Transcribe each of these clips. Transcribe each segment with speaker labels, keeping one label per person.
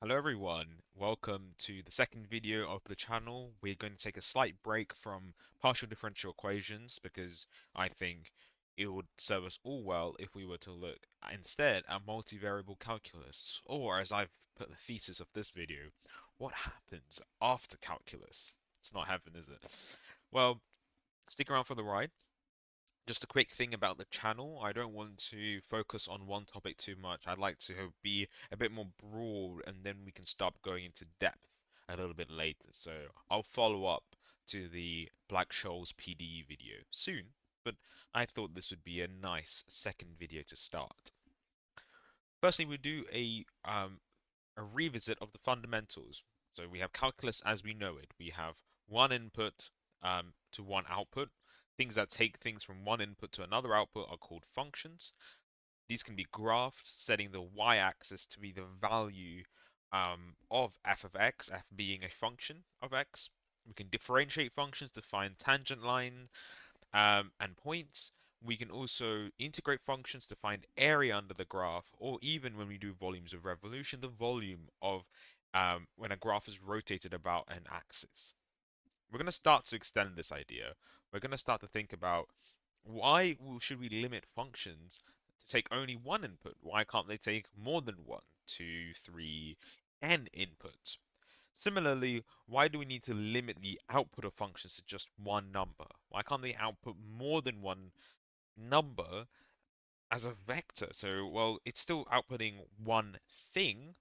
Speaker 1: Hello everyone, welcome to the second video of the channel. We're going to take a slight break from partial differential equations because I think it would serve us all well if we were to look instead at multivariable calculus, or as I've put the thesis of this video, what happens after calculus? It's not heaven, is it? Well, stick around for the ride. Just a quick thing about the channel, I don't want to focus on one topic too much. I'd like to be a bit more broad and then we can start going into depth a little bit later. So I'll follow up to the Black-Scholes PDE video soon, but I thought this would be a nice second video to start. Firstly, we do a revisit of the fundamentals. So we have calculus as we know it. We have one input to one output. Things that take things from one input to another output are called functions. These can be graphed, setting the y-axis to be the value of f of x, f being a function of x. We can differentiate functions to find tangent line and points. We can also integrate functions to find area under the graph, or even when we do volumes of revolution, the volume of when a graph is rotated about an axis. We're going to start to extend this idea. We're going to start to think about why should we limit functions to take only one input? Why can't they take more than one, two, three, n inputs? Similarly, why do we need to limit the output of functions to just one number? Why can't they output more than one number as a vector? So, well, it's still outputting one thing,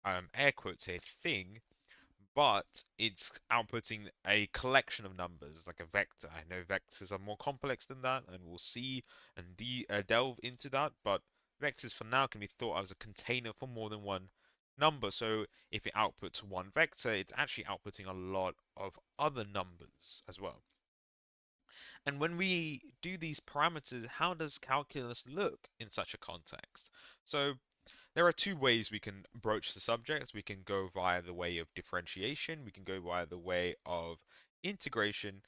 Speaker 1: air quotes here, thing, but it's outputting a collection of numbers like a vector. I know vectors are more complex than that, and we'll see and delve into that, but vectors for now can be thought of as a container for more than one number. So if it outputs one vector, it's actually outputting a lot of other numbers as well. And when we do these parameters, how does calculus look in such a context? So there are two ways we can broach the subject. We can go via the way of differentiation, we can go via the way of integration.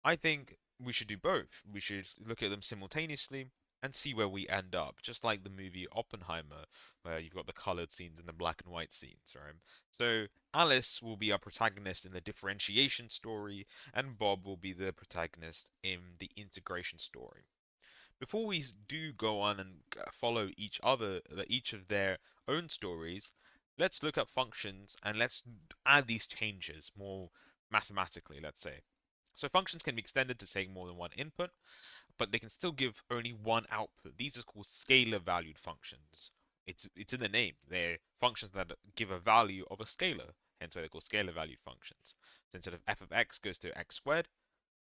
Speaker 1: I think we should do both. We should look at them simultaneously and see where we end up, just like the movie Oppenheimer, where you've got the colored scenes and the black and white scenes, right? So Alice will be our protagonist in the differentiation story, and Bob will be the protagonist in the integration story. Before we do go on and follow each of their own stories, let's look at functions and let's add these changes more mathematically, let's say. So functions can be extended to take more than one input, but they can still give only one output. These are called scalar valued functions. It's in the name. They're functions that give a value of a scalar, hence why they're called scalar valued functions. So instead of f of x goes to x squared,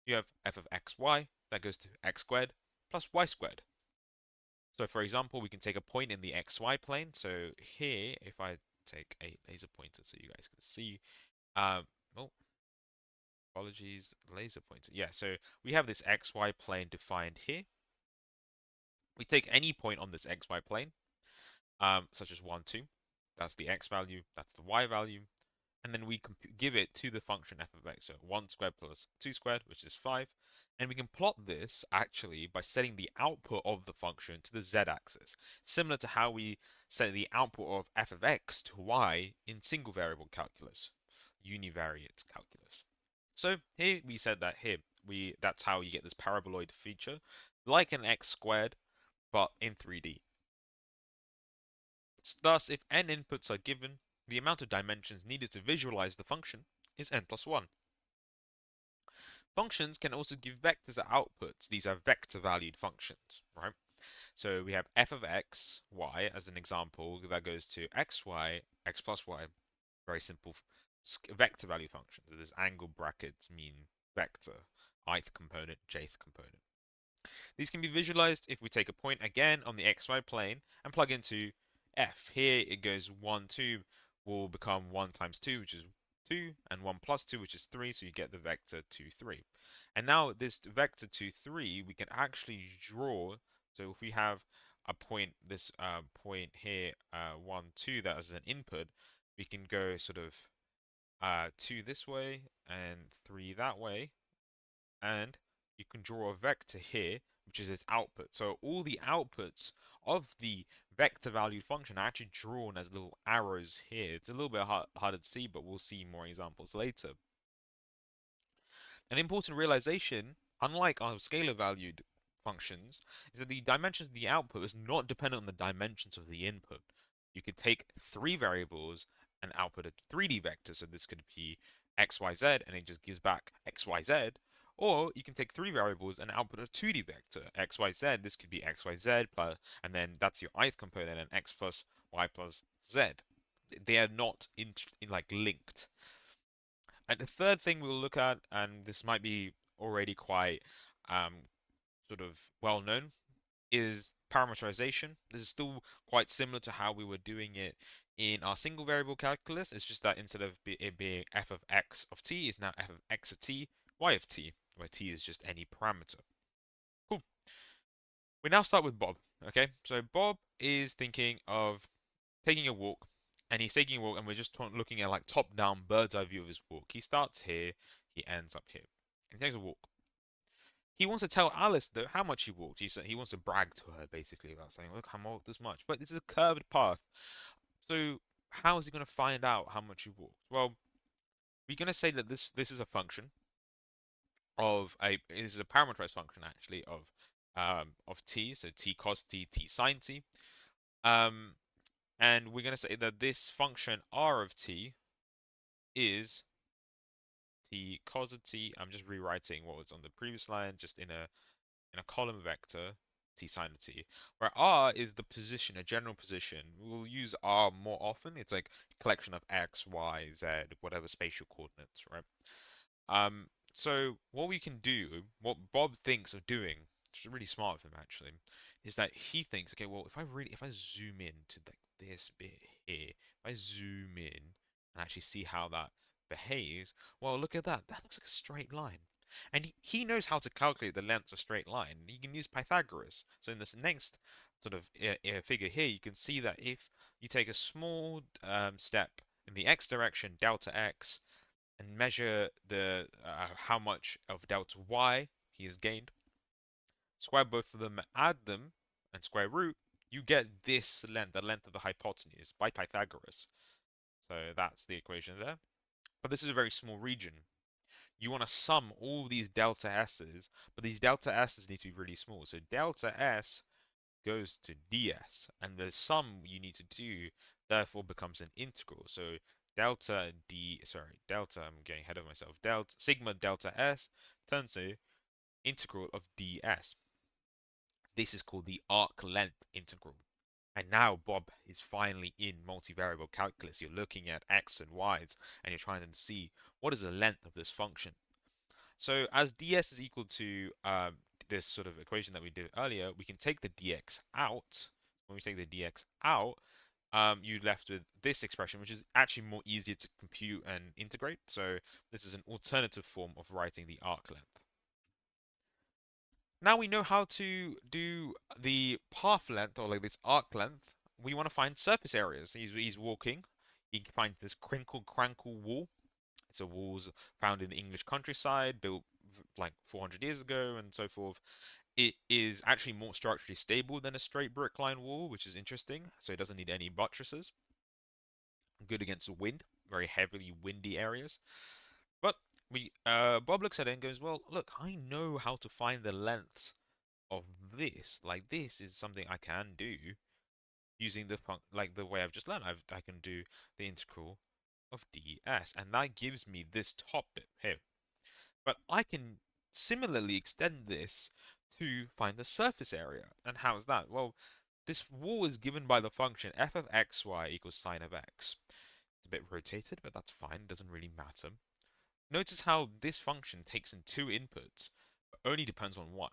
Speaker 1: you have f of xy that goes to x squared plus y squared. So for example, we can take a point in the xy plane. So here, if I take a laser pointer so you guys can see, oh, apologies, laser pointer. Yeah, so we have this xy plane defined here. We take any point on this xy plane, such as 1, 2. That's the x value, that's the y value. And then we give it to the function f of x. So 1 squared plus 2 squared, which is 5. And we can plot this actually by setting the output of the function to the z-axis, similar to how we set the output of f of x to y in single variable calculus, univariate calculus. So here we said that here that's how you get this paraboloid feature, like an x squared, but in 3D. Thus, if n inputs are given, the amount of dimensions needed to visualize the function is n plus 1. Functions can also give vectors as outputs. These are vector-valued functions, right? So we have f of x, y, as an example, that goes to xy, x plus y. Very simple vector value functions. So this angle brackets mean vector, ith component, jth component. These can be visualized if we take a point again on the xy plane and plug into f. Here it goes 1, 2 will become 1 times 2, which is 2, and 1 plus 2, which is 3, so you get the vector 2, 3. And now this vector 2, 3, we can actually draw, so if we have a point, this point here, 1, 2, that as an input, we can go sort of 2 this way and 3 that way, and you can draw a vector here, which is its output. So all the outputs of the vector valued function are actually drawn as little arrows here. It's a little bit harder to see, but we'll see more examples later. An important realization, unlike our scalar valued functions, is that the dimensions of the output is not dependent on the dimensions of the input. You could take three variables and output a 3D vector, so this could be x, y, z, and it just gives back x, y, z. Or you can take three variables and output a 2D vector, x, y, z. This could be x, y, z, plus, and then that's your ith component, and x plus y plus z. They are not like linked. And the third thing we'll look at, and this might be already quite sort of well known, is parameterization. This is still quite similar to how we were doing it in our single variable calculus. It's just that instead of it being f of x of t, it's now f of x of t, y of t, where t is just any parameter. Cool. We now start with Bob. Okay, so Bob is thinking of taking a walk, and he's taking a walk, and we're just looking at like top-down bird's eye view of his walk. He starts here, he ends up here, and he takes a walk. He wants to tell Alice though how much he walked. He wants to brag to her basically about saying, "Look, I walked this much." But this is a curved path, so how is he going to find out how much he walked? Well, we're going to say that this is a function of a this is a parameterized function actually of t, so t cos t, t sin t. Um, and we're going to say that this function r of t is t cos of t. I'm just rewriting what was on the previous line, just in a column vector, t sine of t, where r is the position, a general position. We'll use r more often. It's like a collection of x, y, z, whatever spatial coordinates, right? So what we can do, what Bob thinks of doing, which is really smart of him actually, is that he thinks, okay, well, if I zoom in to like this bit here, if I zoom in and actually see how that behaves, well, look at that. That looks like a straight line. And he knows how to calculate the length of a straight line. He can use Pythagoras. So in this next sort of figure here, you can see that if you take a small step in the x direction, delta x, and measure the how much of delta y he has gained, square both of them, add them, and square root, you get this length, the length of the hypotenuse, by Pythagoras. So that's the equation there. But this is a very small region. You want to sum all these delta s's, but these delta s's need to be really small. So delta s goes to ds, and the sum you need to do therefore becomes an integral. So delta, I'm getting ahead of myself. Delta sigma delta s turns to integral of ds. This is called the arc length integral. And now Bob is finally in multivariable calculus. You're looking at x and y's, and you're trying to see what is the length of this function. So as ds is equal to this sort of equation that we did earlier, we can take the dx out. When we take the dx out, you're left with this expression, which is actually more easier to compute and integrate. So this is an alternative form of writing the arc length. Now we know how to do the path length, or like this arc length. We want to find surface areas. He's walking. He finds this crinkle crankle wall. It's a walls found in the English countryside, built like 400 years ago and so forth. It is actually more structurally stable than a straight brick line wall, which is interesting. So it doesn't need any buttresses. Good against the wind, very heavily windy areas. But Bob looks at it and goes, well, look, I know how to find the lengths of this. Like this is something I can do using the way I've just learned. I can do the integral of ds, and that gives me this top bit here. But I can similarly extend this to find the surface area. And how is that? Well, this wall is given by the function f of xy equals sine of x. It's a bit rotated, but that's fine. It doesn't really matter. Notice how this function takes in two inputs, but only depends on one.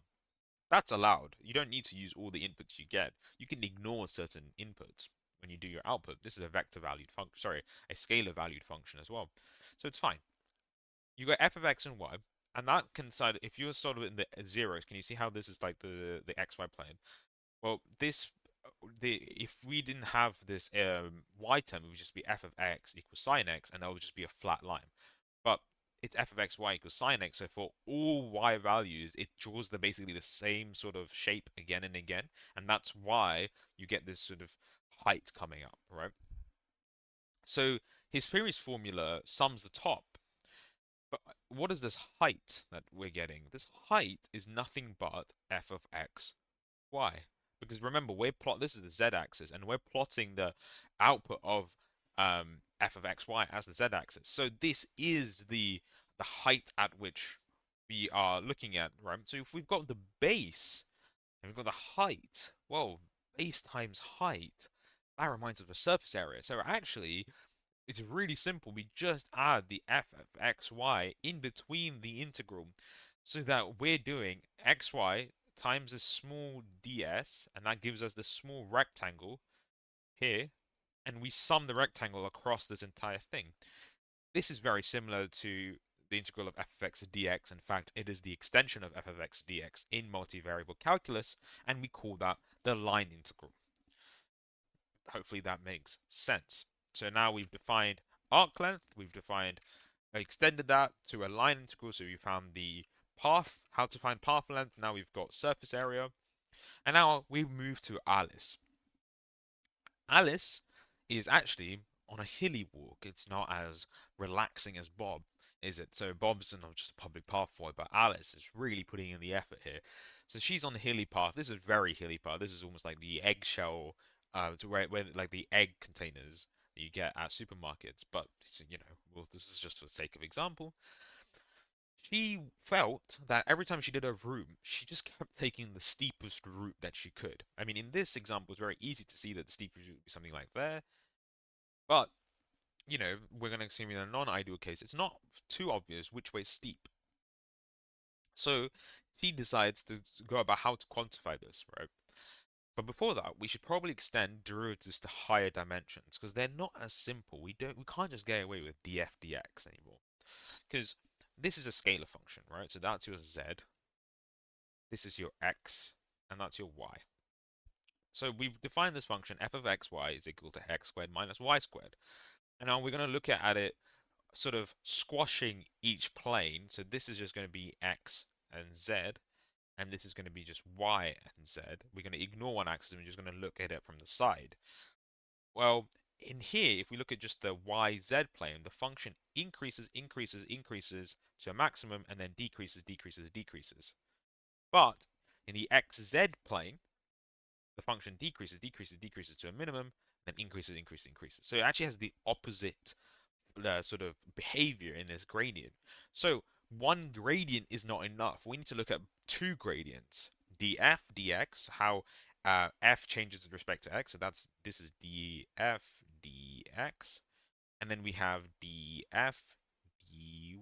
Speaker 1: That's allowed. You don't need to use all the inputs you get. You can ignore certain inputs when you do your output. This is a vector valued function, sorry, a scalar valued function as well. So it's fine. You got f of x and y, and that can side, if you're sort of in the zeros, can you see how this is like the xy plane? Well, if we didn't have this y term, it would just be f of x equals sine x, and that would just be a flat line. But it's f of xy equals sine x. So for all y values, it draws basically the same sort of shape again and again, and that's why you get this sort of height coming up, right? So his series formula sums the top. But what is this height that we're getting? This height is nothing but f of x, y. Because remember, this is the z-axis, and we're plotting the output of f of x, y as the z-axis. So this is the height at which we are looking at, right? So if we've got the base and we've got the height, well, base times height, that reminds us of a surface area. So actually, it's really simple. We just add the f of xy in between the integral so that we're doing xy times a small ds, and that gives us the small rectangle here, and we sum the rectangle across this entire thing. This is very similar to the integral of f of x dx. In fact, it is the extension of f of x dx in multivariable calculus, and we call that the line integral. Hopefully that makes sense. So now we've defined arc length, we've extended that to a line integral, so we found the path, how to find path length. Now we've got surface area, and now we move to Alice. Alice is actually on a hilly walk. It's not as relaxing as Bob, is it? So Bob's not just a public pathway, but Alice is really putting in the effort here. So she's on the hilly path. This is a very hilly path. This is almost like the eggshell, to where like the egg containers that you get at supermarkets. But well, this is just for the sake of example. She felt that every time she did her route, she just kept taking the steepest route that she could. I mean, in this example, it's very easy to see that the steepest route would be something like there. But, we're going to assume in a non-ideal case, it's not too obvious which way is steep. So she decides to go about how to quantify this, right? But before that, we should probably extend derivatives to higher dimensions because they're not as simple. We can't just get away with df dx anymore because this is a scalar function, right? So that's your z, this is your x, and that's your y. So we've defined this function f of xy is equal to x squared minus y squared. And now we're going to look at it sort of squashing each plane. So this is just going to be x and z, and this is going to be just y and z. We're going to ignore one axis and we're just going to look at it from the side. Well, in here, if we look at just the yz plane, the function increases, increases, increases to a maximum and then decreases, decreases, decreases. But in the xz plane, the function decreases, decreases, decreases to a minimum, then increases, increases, increases. So it actually has the opposite sort of behavior in this gradient. So one gradient is not enough. We need to look at two gradients. df, dx, how f changes with respect to x. So this is df, dx. And then we have df, dy.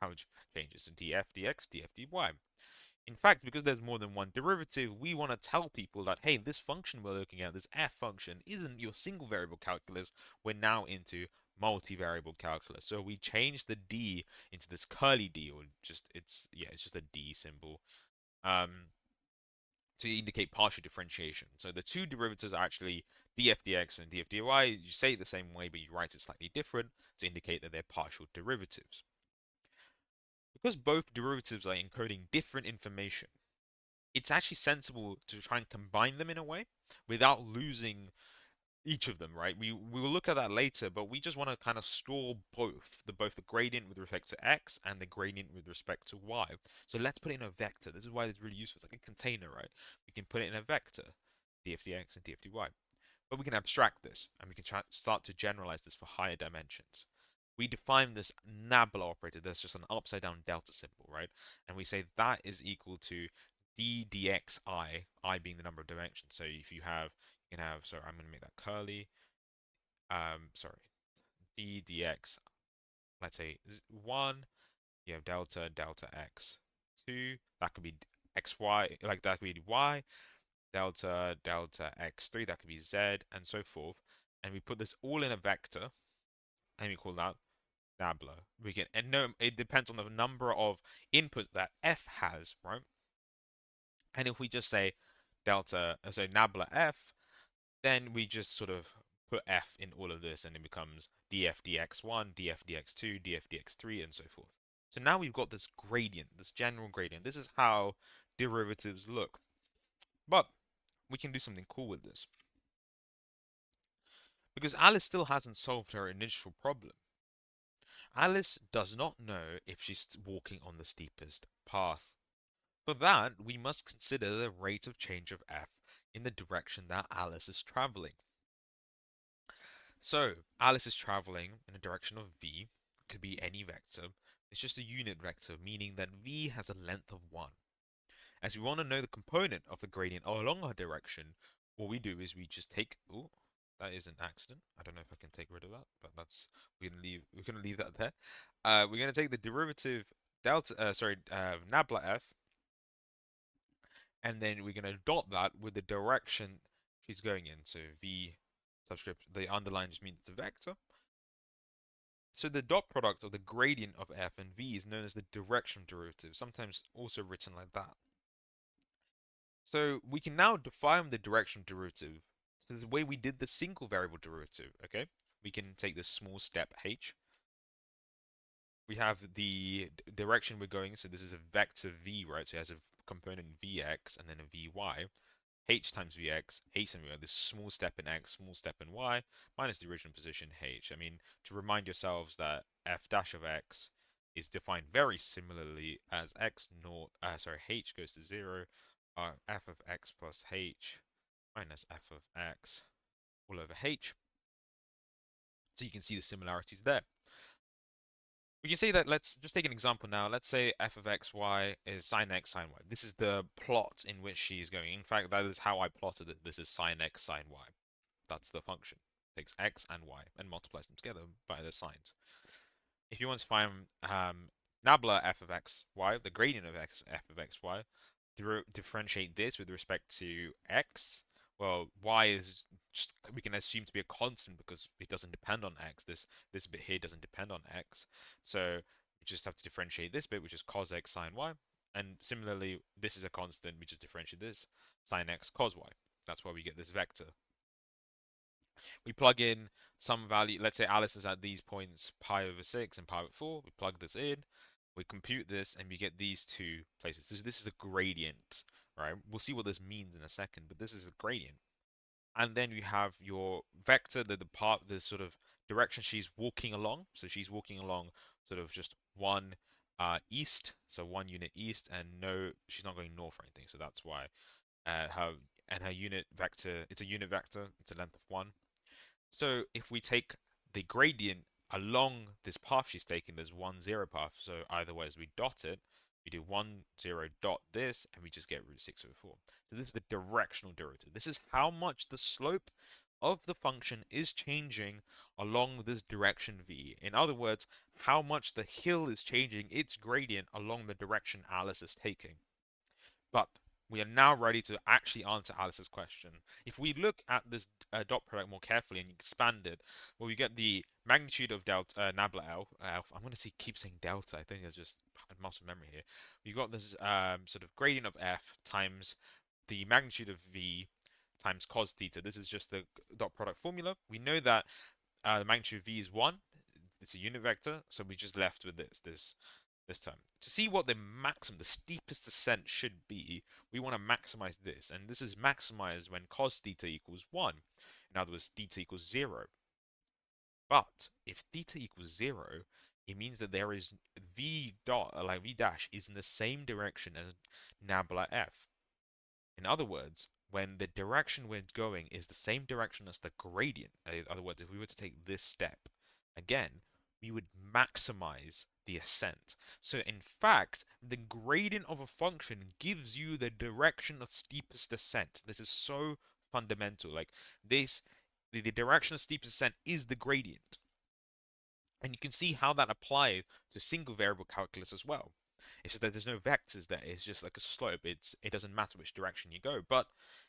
Speaker 1: How it changes. So df, dx, df, dy. In fact, because there's more than one derivative, we want to tell people that, hey, this function we're looking at, this f function, isn't your single variable calculus. We're now into multivariable calculus. So we change the d into this curly d, or it's just a d symbol, um, to indicate partial differentiation. So the two derivatives are actually df dx and df dy. You say it the same way, but you write it slightly different to indicate that they're partial derivatives. Because both derivatives are encoding different information, it's actually sensible to try and combine them in a way without losing each of them, right? We will look at that later, but we just want to kind of store both the gradient with respect to x and the gradient with respect to y. So let's put it in a vector. This is why it's really useful. It's like a container, right? We can put it in a vector, df dx and df dy. But we can abstract this and we can start to generalize this for higher dimensions. We define this nabla operator. That's just an upside down delta symbol, right? And we say that is equal to d dxi, I being the number of dimensions. So if you can have, sorry, I'm going to make that curly. Sorry, d dx, let's say 1, you have delta, delta x. 2, that could be xy, like that could be y, delta, delta x3, that could be z, and so forth. And we put this all in a vector, and we call that nabla. And no, it depends on the number of inputs that f has, right? And if we just say delta, so nabla f, then we just sort of put f in all of this, and it becomes df dx1, df dx2, df dx3, and so forth. So now we've got this gradient, this general gradient. This is how derivatives look. But we can do something cool with this. Because Alice still hasn't solved her initial problem. Alice does not know if she's walking on the steepest path. For that, we must consider the rate of change of f in the direction that Alice is traveling. So, Alice is traveling in a direction of v, could be any vector. It's just a unit vector, meaning that v has a length of 1. As we want to know the component of the gradient along our direction, what we do is we just take, oh, that is an accident. I don't know if I can take rid of that, but we're gonna leave that there. We're gonna take the derivative nabla f, and then we're gonna dot that with the direction she's going in. So v subscript, the underline just means it's a vector. So the dot product of the gradient of f and v is known as the directional derivative, sometimes also written like that. So we can now define the directional derivative so the way we did the single variable derivative, okay? We can take this small step h. We have the direction we're going, so this is a vector v, right? So it has a component vx and then a vy. H times vx, h and vy, this small step in x, small step in y, minus the original position h. I mean, to remind yourselves that f dash of x is defined very similarly as h goes to 0, f of x plus h minus f of x all over h. So you can see the similarities there. We can say that, let's just take an example now. Let's say f of xy is sine x sine y. This is the plot in which she is going. In fact, that is how I plotted it. This is sine x sine y. That's the function. It takes x and y and multiplies them together by their signs. If you want to find nabla f of xy, the gradient of f of xy, differentiate this with respect to x. Well, y is just, we can assume to be a constant because it doesn't depend on x. This bit here doesn't depend on x. So we just have to differentiate this bit, which is cos x sine y. And similarly, this is a constant, we just differentiate this, sine x cos y. That's why we get this vector. We plug in some value. Let's say Alice is at these points, pi over 6 and pi over 4. We plug this in, we compute this, and we get these two places. This is a gradient, right? We'll see what this means in a second, but this is a gradient. And then you have your vector, the sort of direction she's walking along. So she's walking along sort of just one east, so 1 unit east, and no, she's not going north or anything. So that's why her unit vector, it's a unit vector, it's a length of 1. So if we take the gradient along this path she's taking, there's 1, 0 path. So either way, as we dot it, we do 1, 0 dot this, and we just get root 6 over 4. So this is the directional derivative. This is how much the slope of the function is changing along this direction v. In other words, how much the hill is changing its gradient along the direction Alice is taking. But we are now ready to actually answer Alice's question. If we look at this dot product more carefully and expand it, well, we get the magnitude of delta nabla L. I'm going to keep saying delta. I think it's just muscle memory here. We've got this sort of gradient of f times the magnitude of v times cos theta. This is just the dot product formula. We know that the magnitude of v is 1. It's a unit vector, so we just left with this term. To see what the steepest descent should be, we want to maximize this. And this is maximized when cos theta equals 1. In other words, theta equals 0. But if theta equals 0, it means that there is v dash is in the same direction as nabla f. In other words, when the direction we're going is the same direction as the gradient, in other words, if we were to take this step, again, we would maximize the ascent. So in fact, the gradient of a function gives you the direction of steepest descent. This is so fundamental. Like this, the direction of steepest descent is the gradient. And you can see how that applies to single variable calculus as well. It's just that there's no vectors there. It's just like a slope. It doesn't matter which direction you go. But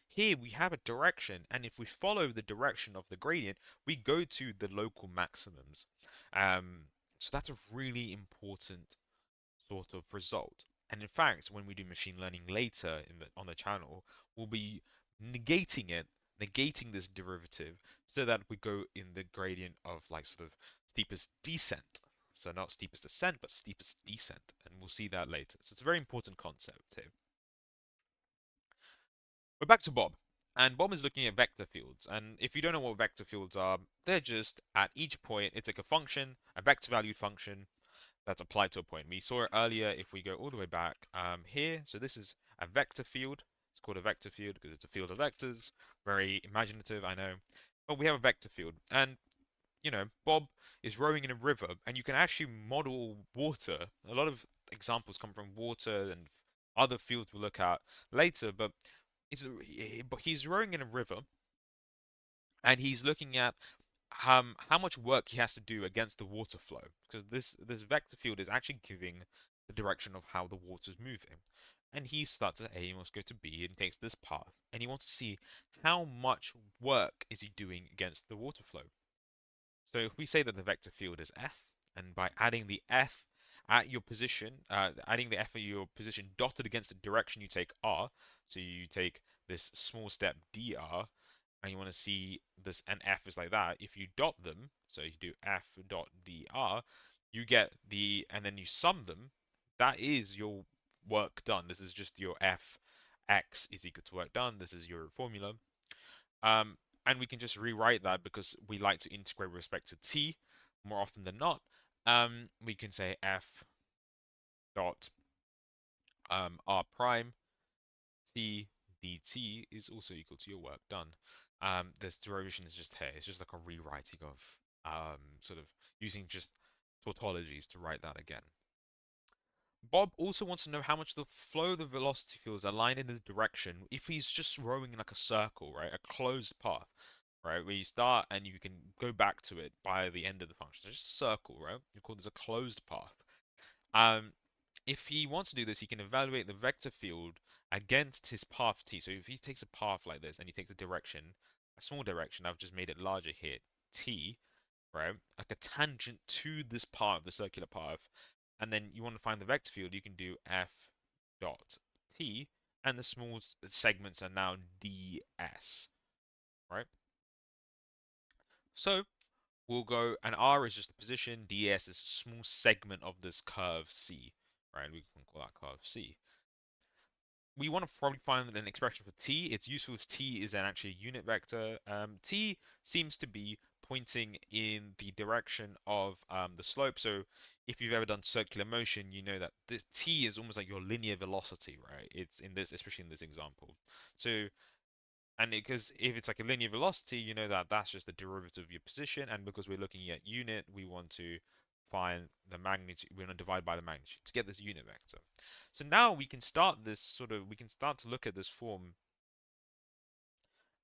Speaker 1: here we have a direction, and if we follow the direction of the gradient, we go to the local maximums. So that's a really important sort of result. And in fact, when we do machine learning later on the channel, we'll be negating it negating this derivative so that we go in the gradient of like sort of steepest descent. So not steepest ascent, but steepest descent. And we'll see that later. So it's a very important concept here. We're back to Bob. And Bob is looking at vector fields. And if you don't know what vector fields are, they're just at each point, it's like a function, a vector valued function that's applied to a point. We saw it earlier if we go all the way back here. So this is a vector field. It's called a vector field because it's a field of vectors. Very imaginative, I know. But we have a vector field. And, you know, Bob is rowing in a river, and you can actually model water. A lot of examples come from water and other fields we'll look at later, but he's rowing in a river, and he's looking at how much work he has to do against the water flow, because this vector field is actually giving the direction of how the water is moving. And he starts at A and wants to go to B and takes this path, and he wants to see how much work is he doing against the water flow. So if we say that the vector field is F, and by adding the F at your position, adding the F at your position dotted against the direction you take R, so you take this small step dr, and you want to see this, and F is like that. If you dot them, so you do F dot dr, you get the, and then you sum them, that is your work done. This is just your F x is equal to work done. This is your formula. Um, and we can just rewrite that because we like to integrate with respect to t more often than not. We can say f dot r prime t dt is also equal to your work done. This derivation is just here. It's just like a rewriting of sort of using just tautologies to write that again. Bob also wants to know how much the flow of the velocity field is aligned in his direction if he's just rowing in like a circle, right? A closed path, right? Where you start and you can go back to it by the end of the function. So just a circle, right? You call this a closed path. Um, if he wants to do this, he can evaluate the vector field against his path t. So if he takes a path like this and he takes a direction, a small direction, I've just made it larger here, t, right? Like a tangent to this part of the circular path, and then you want to find the vector field, you can do f dot t, and the small segments are now ds, right? So we'll go, and r is just the position, ds is a small segment of this curve c, right? We can call that curve c. We want to probably find an expression for t. It's useful if t is an actually unit vector. T seems to be pointing in the direction of the slope. So if you've ever done circular motion, you know that this t is almost like your linear velocity, right? It's in this, especially in this example. So, and because if it's like a linear velocity, you know that that's just the derivative of your position. And because we're looking at unit, we want to find the magnitude. We want to divide by the magnitude to get this unit vector. So now we can start this sort of, we can start to look at this form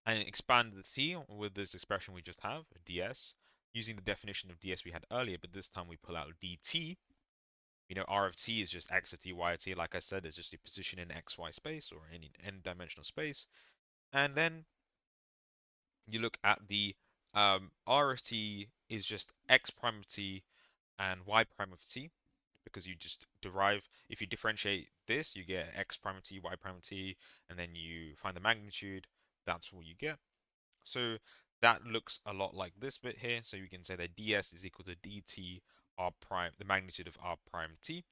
Speaker 1: and expand the c with this expression we just have, ds, using the definition of ds we had earlier, but this time we pull out dt. You know, r of t is just x of t, y of t. Like I said, it's just the position in xy space or any n-dimensional space. And then you look at the r of t is just x prime of t and y prime of t, because you just derive, if you differentiate this, you get x prime of t, y prime of t, and then you find the magnitude, that's what you get. So that looks a lot like this bit here. So you can say that ds is equal to dt r prime, the magnitude of r prime t.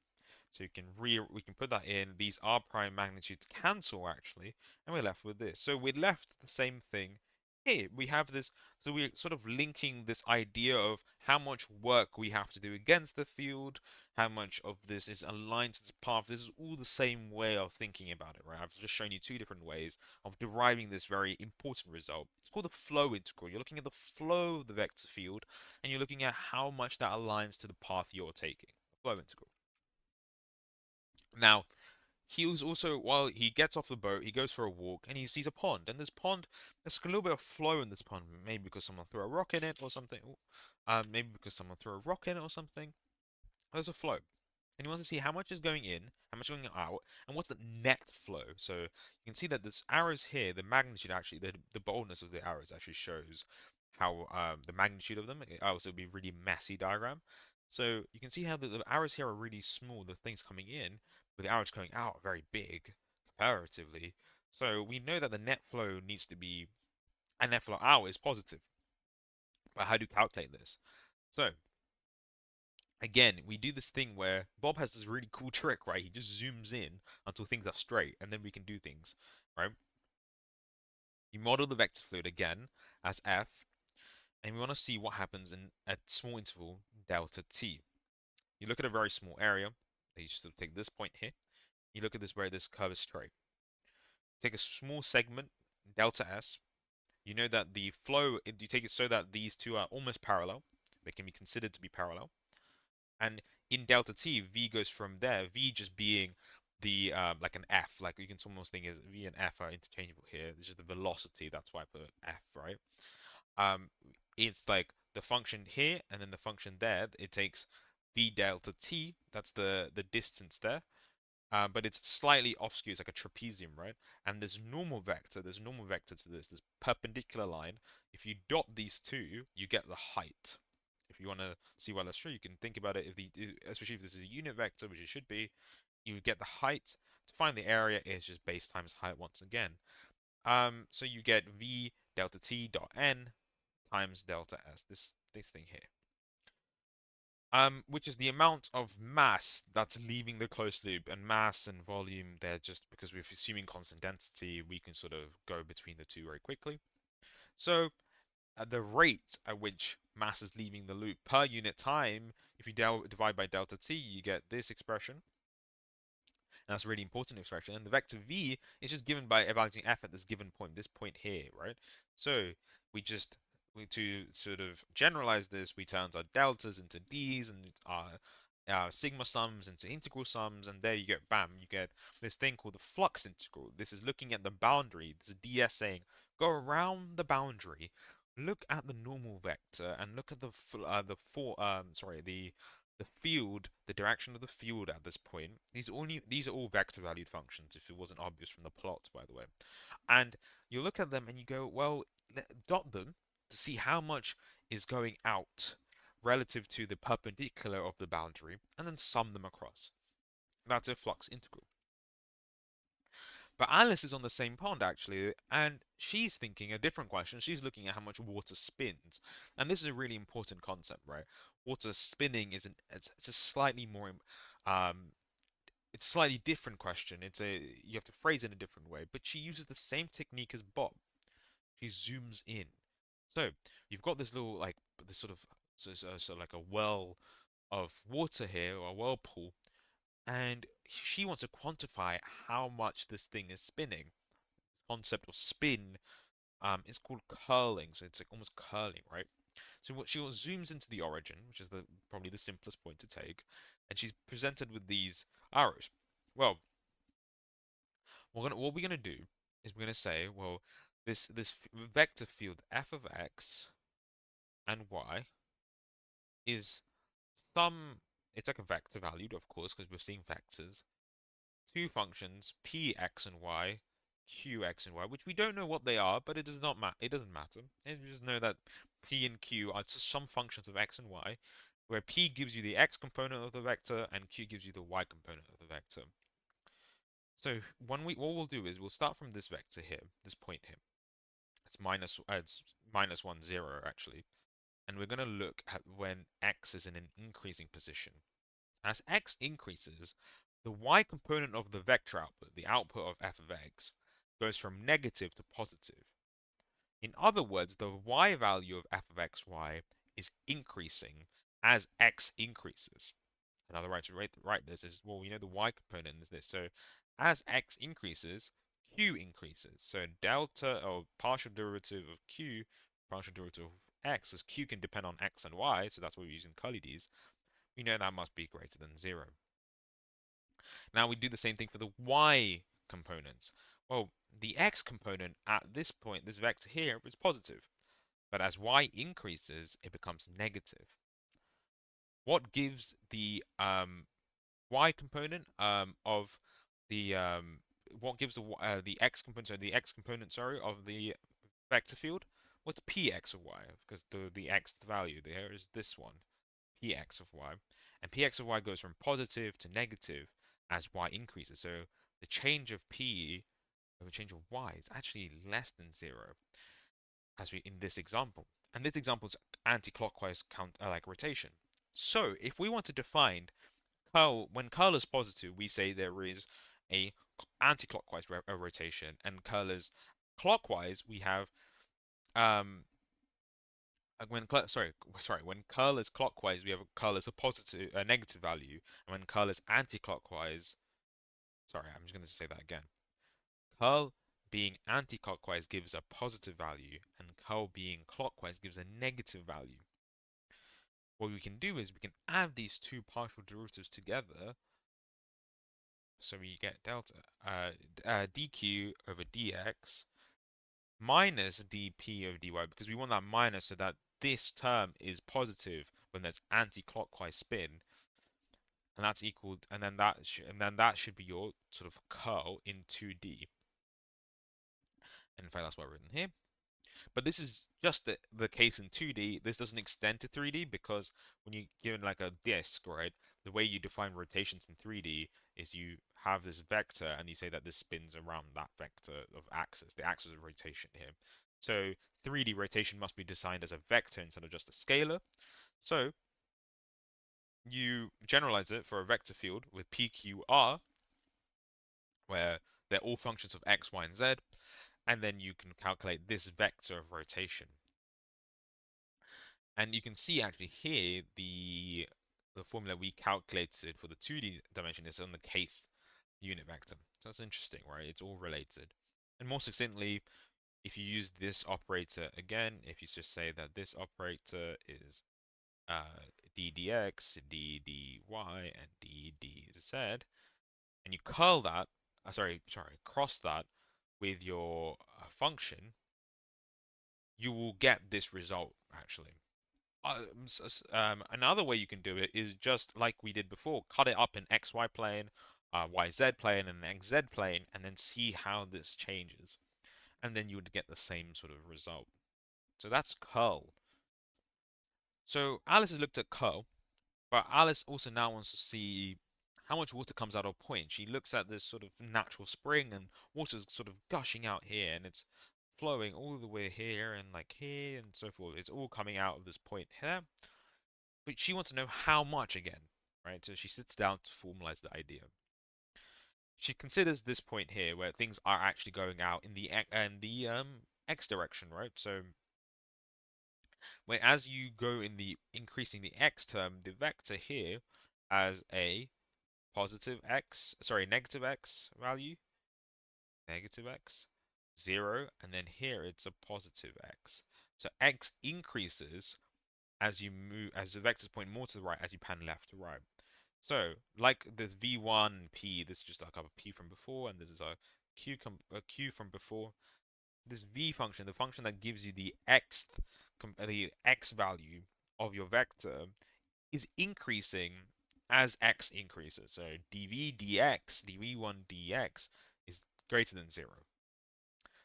Speaker 1: So we can put that in. These r prime magnitudes cancel actually, and we're left with this. So we're left the same thing here. We have this, so we're sort of linking this idea of how much work we have to do against the field, how much of this is aligned to this path. This is all the same way of thinking about it, right? I've just shown you two different ways of deriving this very important result. It's called the flow integral. You're looking at the flow of the vector field, and you're looking at how much that aligns to the path you're taking. Flow integral. Now, he was also, while he gets off the boat, he goes for a walk and he sees a pond. And this pond, there's a little bit of flow in this pond. Maybe because someone threw a rock in it or something. Maybe because someone threw a rock in it or something. There's a flow. And he wants to see how much is going in, how much is going out, and what's the net flow. So you can see that this arrows here, the magnitude actually, the boldness of the arrows actually shows how the magnitude of them. It also be really messy diagram. So you can see how the arrows here are really small, the things coming in, but the arrows going out are very big comparatively. So we know that the net flow needs to be and F out is positive. But how do you calculate this? So again, we do this thing where Bob has this really cool trick, right? He just zooms in until things are straight, and then we can do things, right? You model the vector fluid again as F, and we want to see what happens in a small interval delta t. You look at a very small area. You just sort of take this point here. You look at this where this curve is straight. Take a small segment, delta s. You know that the flow, you take it so that these two are almost parallel. They can be considered to be parallel. And in delta t, v goes from there, v just being the like an f, like you can almost think as v and f are interchangeable here. This is the velocity, that's why I put f, right? Um, it's like the function here and then the function there. It takes v delta t, that's the distance there, but it's slightly off skew. It's like a trapezium, right? And there's normal vector to this perpendicular line. If you dot these two, you get the height. If you want to see why that's true, you can think about it. Especially if this is a unit vector, which it should be, you get the height. To find the area is just base times height once again. So you get v delta t dot n times delta s. This thing here. Which is the amount of mass that's leaving the closed loop, and mass and volume, they're just because we're assuming constant density, we can sort of go between the two very quickly. So at the rate at which mass is leaving the loop per unit time, if you divide by delta t, you get this expression. And that's a really important expression. And the vector v is just given by evaluating f at this given point, this point here, right? So to sort of generalize this, we turn our deltas into d's and our sigma sums into integral sums, and there you get, bam, you get this thing called the flux integral. This is looking at the boundary. This is ds saying, go around the boundary, look at the normal vector, and look at the field, the direction of the field at this point. These are all vector valued functions, if it wasn't obvious from the plot, by the way. And you look at them and you go, well, dot them to see how much is going out relative to the perpendicular of the boundary, and then sum them across. That's a flux integral. But Alice is on the same pond actually, and she's thinking a different question. She's looking at how much water spins, and this is a really important concept, right? Water spinning it's a slightly more it's a slightly different question. You have to phrase it in a different way, but she uses the same technique as Bob. She zooms in. So you've got this little like this sort of so like a well of water here, or a whirlpool, and she wants to quantify how much this thing is spinning. The concept of spin is called curling, so it's like almost curling, right? So what she zooms into the origin, which is probably the simplest point to take, and she's presented with these arrows. Well, what we're gonna do is we're gonna say, well, this vector field f of x and y is some. It's like a vector valued, of course, because we're seeing vectors. Two functions, p x and y, q x and y, which we don't know what they are, but it does not matter. It doesn't matter. And we just know that p and q are just some functions of x and y, where p gives you the x component of the vector and q gives you the y component of the vector. So what we'll do is we'll start from this vector here, this point here. It's minus 1, 0 actually, and we're gonna look at when x is in an increasing position. As x increases, the y component of the vector output, the output of f of x, goes from negative to positive. In other words, the y value of f of xy is increasing as x increases. Another way to write this is, well, we know the y component is this. So as x increases, q increases. So delta or partial derivative of q, partial derivative of x, as q can depend on x and y, so that's why we're using curly d's, we know that must be greater than 0. Now we do the same thing for the y components. Well, the x component at this point, this vector here, is positive. But as y increases, it becomes negative. What gives the y component of the what gives the x component, sorry, of the vector field? What's px of y? Because the x value there is this one, px of y, and px of y goes from positive to negative as y increases. So the change of p, or the change of y, is actually less than 0. as we in this example. And this example is anti-clockwise like rotation. So if we want to define curl, when curl is positive, we say there is a anti-clockwise rotation, and curl is clockwise, we have um when when curl is clockwise, we have curl as a negative value, and when curl is anti-clockwise, sorry, I'm just going to say that again. Curl being anti-clockwise gives a positive value, and curl being clockwise gives a negative value. What we can do is we can add these two partial derivatives together, so we get delta dq over dx minus dp over dy, because we want that minus so that this term is positive when there's anti-clockwise spin, and that's equal, and then that should be your sort of curl in 2D. And in fact, that's what I've written here. But this is just the case in 2D. This doesn't extend to 3D because when you're given like a disk, right, the way you define rotations in 3D is you have this vector and you say that this spins around that vector of axis, the axis of rotation here. So 3D rotation must be defined as a vector instead of just a scalar. So you generalize it for a vector field with PQR, where they're all functions of x, y, and z, and then you can calculate this vector of rotation. And you can see actually here the formula we calculated for the 2D dimension is on the kth unit vector. So that's interesting, right? It's all related. And more succinctly, if you use this operator again, if you just say that this operator is d dx, d dy, and d dz, and you curl that, cross that with your function, you will get this result actually. Another way you can do it is just like we did before, cut it up in XY plane, YZ plane, and XZ plane, and then see how this changes. And then you would get the same sort of result. So that's curl. So Alice has looked at curl, but Alice also now wants to see how much water comes out of a point. She looks at this sort of natural spring, and water's sort of gushing out here, and it's flowing all the way here and like here and so forth. It's all coming out of this point here. But she wants to know how much again, right? So she sits down to formalize the idea. She considers this point here where things are actually going out in the x direction, right? So when as you go in the increasing the x term, the vector here as a negative x value, negative x, 0, and then here it's a positive x. So x increases as you move, as the vectors point more to the right as you pan left to right. So, like this v1 p, this is just like a p from before, and this is a q from before. This v function, the function that gives you the x value of your vector, is increasing as x increases. So dv dx, dv1 dx is greater than 0.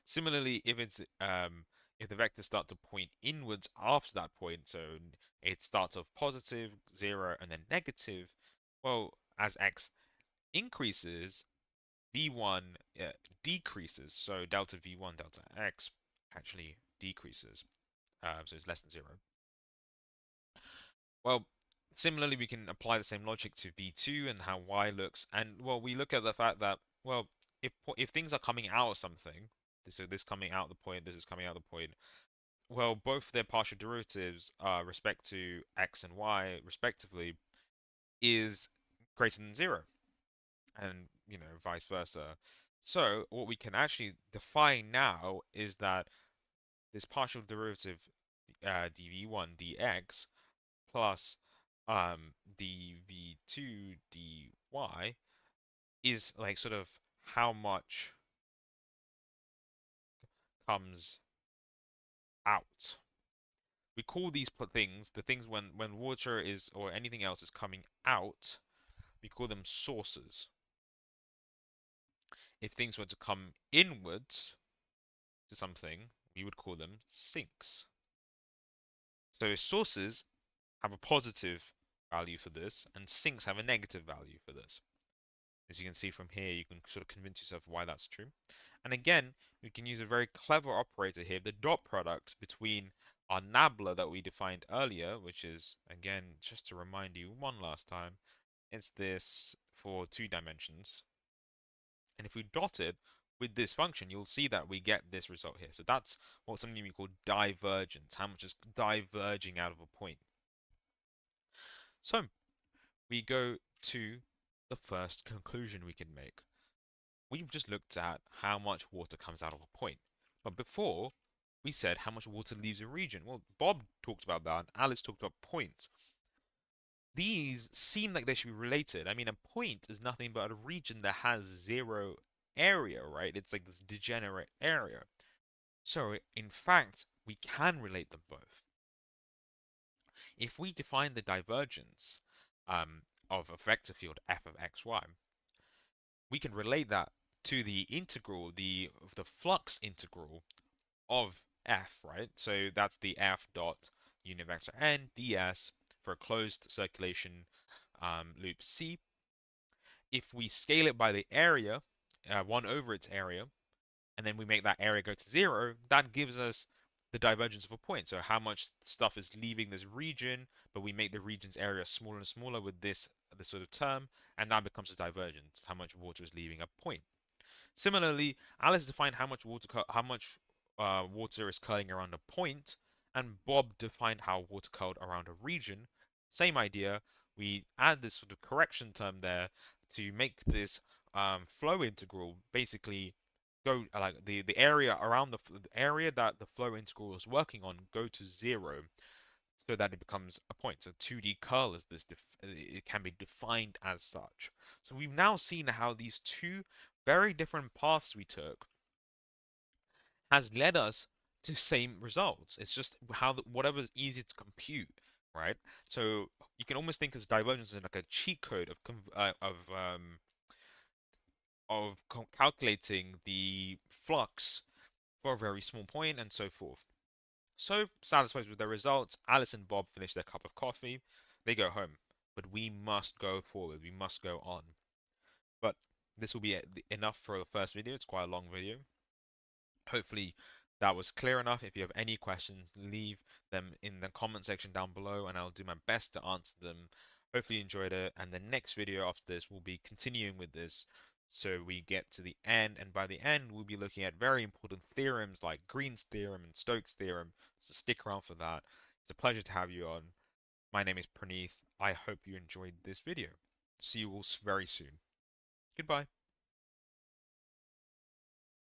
Speaker 1: Similarly, if the vectors start to point inwards after that point, so it starts off positive, 0, and then negative, well, as x increases, v1 decreases, so delta v1 delta x actually decreases, so it's less than 0. Well, similarly, we can apply the same logic to v2 and how y looks, and well, we look at the fact that, well, if things are coming out of something, so this coming out the point, this is coming out the point, well, both their partial derivatives, respect to x and y, respectively, is greater than 0, and vice versa. So what we can actually define now is that this partial derivative, dv1 dx plus dv2 dy is like sort of how much comes out. We call these things, the things when water is or anything else is coming out, we call them sources. If things were to come inwards to something, we would call them sinks. So sources have a positive value for this, and sinks have a negative value for this. As you can see from here, you can sort of convince yourself why that's true. And again, we can use a very clever operator here, the dot product between our nabla that we defined earlier, which is, again, just to remind you one last time, it's this for 2 dimensions. And if we dot it with this function, you'll see that we get this result here. So that's what something we call divergence, how much is diverging out of a point. So we go to the first conclusion we can make. We've just looked at how much water comes out of a point. But before, we said how much water leaves a region. Well, Bob talked about that, and Alice talked about points. These seem like they should be related. I mean, a point is nothing but a region that has zero area, right? It's like this degenerate area. So, in fact, we can relate them both. If we define the divergence of a vector field f of xy, we can relate that to the integral, the flux integral of f, right? So that's the f dot unit vector n ds for a closed circulation loop C. If we scale it by the area, 1 over its area, and then we make that area go to 0, that gives us the divergence of a point. So how much stuff is leaving this region, but we make the region's area smaller and smaller with this sort of term, and that becomes a divergence, how much water is leaving a point. Similarly, Alice defined how much water is curling around a point, and Bob defined how water curled around a region. Same idea. We add this sort of correction term there to make this flow integral basically go like the area around the area that the flow integral is working on go to 0 so that it becomes a point. So 2D curl is this it can be defined as such. So we've now seen how these two very different paths we took has led us to same results. It's just how whatever is easier to compute, right? So you can almost think as divergence as like a cheat code of calculating the flux for a very small point and so forth. So, satisfied with their results, Alice and Bob finish their cup of coffee. They go home. But we must go forward. We must go on. But this will be enough for the first video. It's quite a long video. Hopefully that was clear enough. If you have any questions, leave them in the comment section down below and I'll do my best to answer them. Hopefully you enjoyed it, and the next video after this will be continuing with this so we get to the end, and by the end we'll be looking at very important theorems like Green's theorem and Stokes' theorem, so stick around for that. It's a pleasure to have you on. My name is Praneeth. I hope you enjoyed this video. See you all very soon. Goodbye.